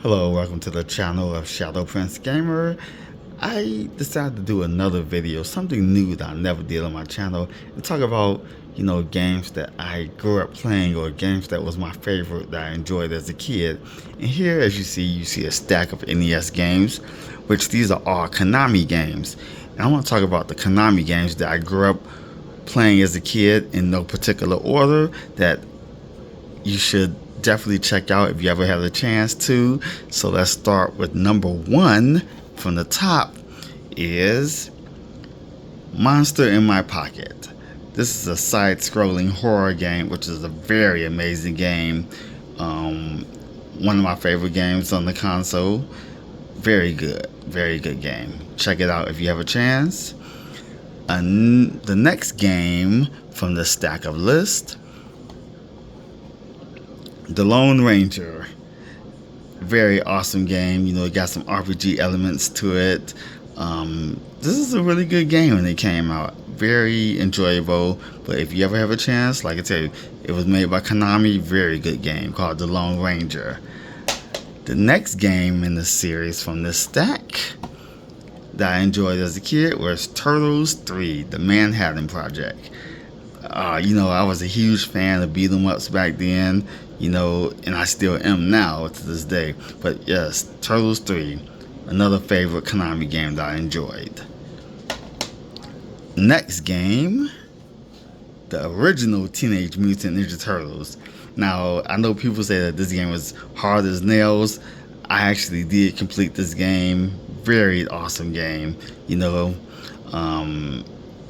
Hello, welcome to the channel of Shadow Prince Gamer. I decided to do another video, something new that I never did on my channel, and talk about, games that I grew up playing or games that was my favorite that I enjoyed as a kid. And here, as you see a stack of NES games, which these are all Konami games. And I want to talk about the Konami games that I grew up playing as a kid in no particular order that you should definitely check out if you ever have a chance to. So let's start with number one from the top is Monster in My Pocket. This is a side-scrolling horror game, which is a very amazing game. One of my favorite games on the console. Very good game. Check it out if you have a chance. The next game from the stack of list, The Lone Ranger. Very awesome game. It got some RPG elements to it. This is a really good game when it came out. Very enjoyable. But if you ever have a chance, like I tell you, it was made by Konami. Very good game called The Lone Ranger. The next game in the series from this stack that I enjoyed as a kid was Turtles 3, The Manhattan Project. I was a huge fan of beat 'em ups back then, and I still am now to this day. But yes, Turtles 3, another favorite Konami game that I enjoyed. Next game, the original Teenage Mutant Ninja Turtles. Now, I know people say that this game was hard as nails. I actually did complete this game. Very awesome game. You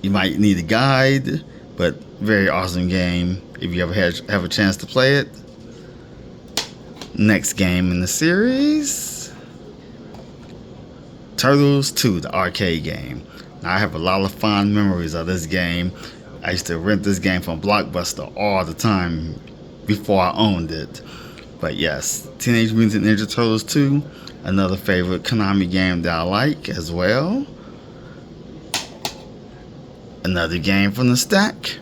might need a guide, but very awesome game if you ever have a chance to play it. Next game in the series, Turtles 2, the arcade game. Now, I have a lot of fond memories of this game. I used to rent this game from Blockbuster all the time before I owned it. But yes, Teenage Mutant Ninja Turtles 2, another favorite Konami game that I like as well. Another game from the stack,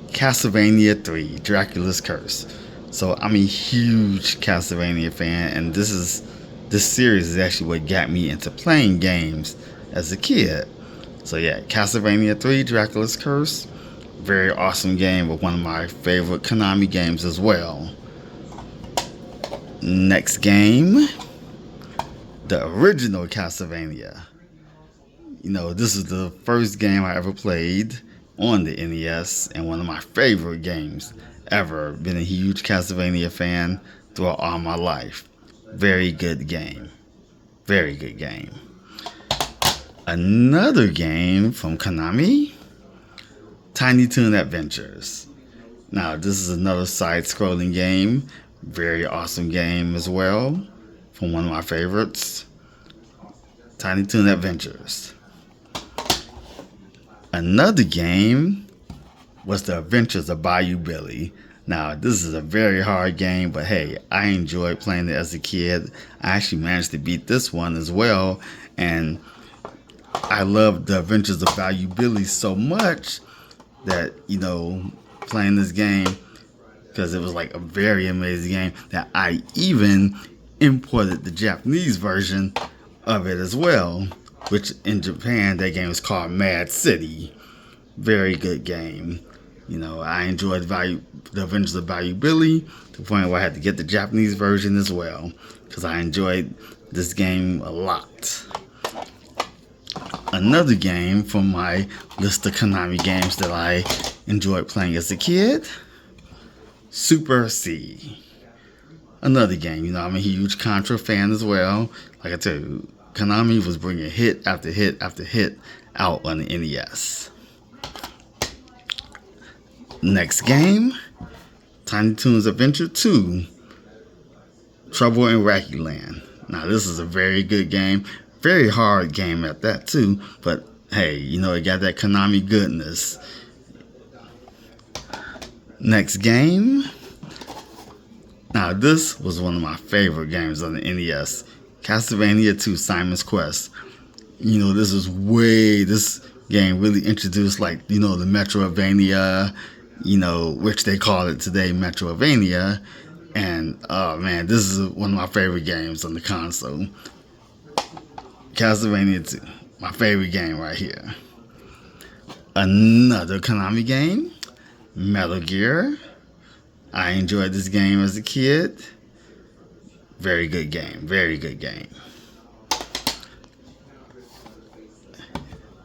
Castlevania 3, Dracula's Curse. So I'm a huge Castlevania fan, and this series is actually what got me into playing games as a kid. So yeah, Castlevania 3, Dracula's Curse, very awesome game, but one of my favorite Konami games as well. Next game, the original Castlevania. This is the first game I ever played on the NES and one of my favorite games ever. Been a huge Castlevania fan throughout all my life. Very good game. Very good game. Another game from Konami, Tiny Toon Adventures. Now, this is another side-scrolling game. Very awesome game as well. From one of my favorites, Tiny Toon Adventures. Another game was The Adventures of Bayou Billy. Now, this is a very hard game, but hey, I enjoyed playing it as a kid. I actually managed to beat this one as well, and I loved The Adventures of Bayou Billy so much that, playing this game, because it was like a very amazing game, that I even imported the Japanese version of it as well, which in Japan, that game is called Mad City. Very good game. I enjoyed The Adventures of Bayou Billy to the point where I had to get the Japanese version as well, because I enjoyed this game a lot. Another game from my list of Konami games that I enjoyed playing as a kid, Super C. Another game. I'm a huge Contra fan as well. Like I tell you, Konami was bringing hit after hit after hit out on the NES. Next game, Tiny Toons Adventure 2, Trouble in Wacky Land. Now, this is a very good game. Very hard game at that, too. But, hey, it got that Konami goodness. Next game. Now, this was one of my favorite games on the NES. Castlevania 2, Simon's Quest. This game really introduced, the Metroidvania, which they call it today Metroidvania. And oh man, this is one of my favorite games on the console. Castlevania 2, my favorite game right here. Another Konami game, Metal Gear. I enjoyed this game as a kid. Very good game, very good game.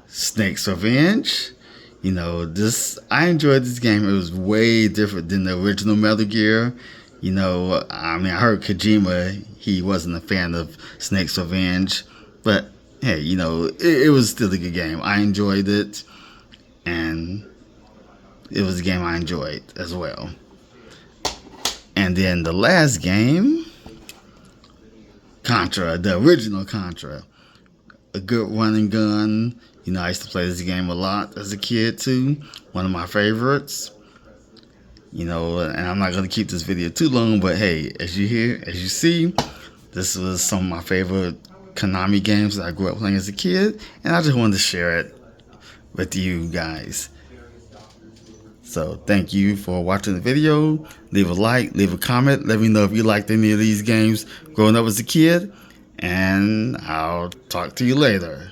Snake's Revenge. You know, I enjoyed this game. It was way different than the original Metal Gear. You know, I mean, I heard Kojima, he wasn't a fan of Snake's Revenge. But, hey, you know, it was still a good game. I enjoyed it. And it was a game I enjoyed as well. And then the last game, Contra, the original Contra. A good running gun. You know, I used to play this game a lot as a kid too. One of my favorites. You know, and I'm not going to keep this video too long, but hey, as you see, this was some of my favorite Konami games that I grew up playing as a kid, and I just wanted to share it with you guys. So thank you for watching the video. Leave a like, leave a comment. Let me know if you liked any of these games growing up as a kid, and I'll talk to you later.